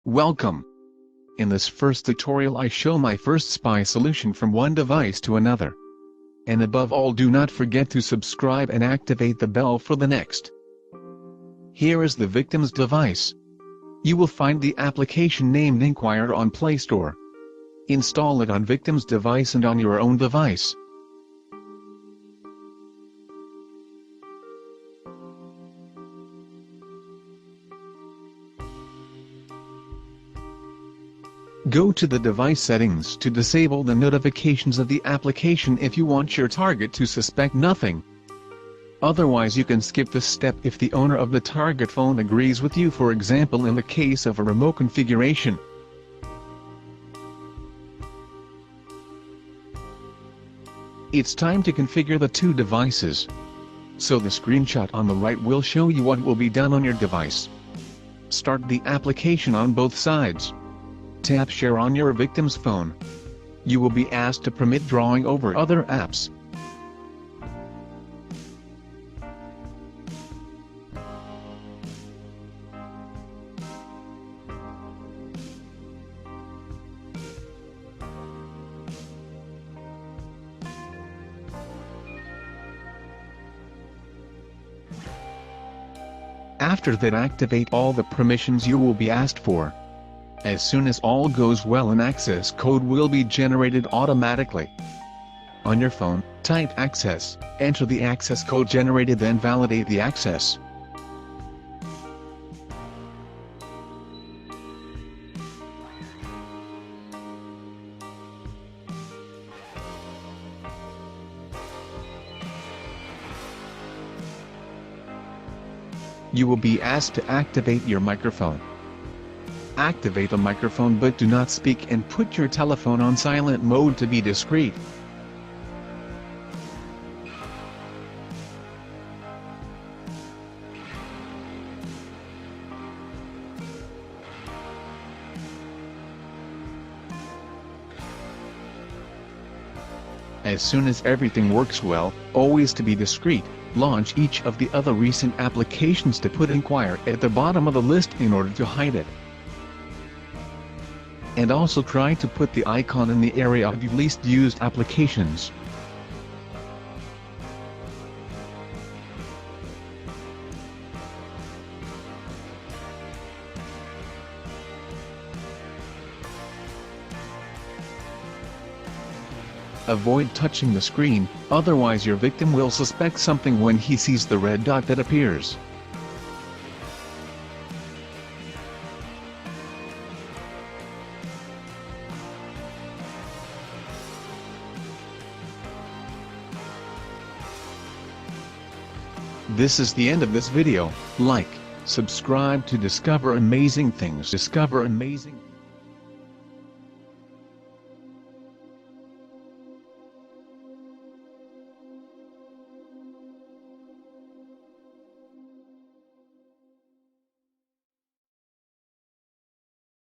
Welcome! In this first tutorial I show my first spy solution from one device to another. And above all, do not forget to subscribe and activate the bell for the next. Here is the victim's device. You will find the application named Inkwire on Play Store. Install it on victim's device and on your own device. Go to the device settings to disable the notifications of the application if you want your target to suspect nothing. Otherwise you can skip this step if the owner of the target phone agrees with you, for example in the case of a remote configuration. It's time to configure the two devices. So the screenshot on the right will show you what will be done on your device. Start the application on both sides. Tap Share on your victim's phone. You will be asked to permit drawing over other apps. After that, activate all the permissions you will be asked for. As soon as all goes well, an access code will be generated automatically. On your phone, type access, enter the access code generated, then validate the access. You will be asked to activate your microphone. Activate the microphone but do not speak, and put your telephone on silent mode to be discreet. As soon as everything works well, always to be discreet, launch each of the other recent applications to put Inkwire at the bottom of the list in order to hide it. And also try to put the icon in the area of the least used applications. Avoid touching the screen, otherwise your victim will suspect something when he sees the red dot that appears. This is the end of this video. Like, subscribe to discover amazing things.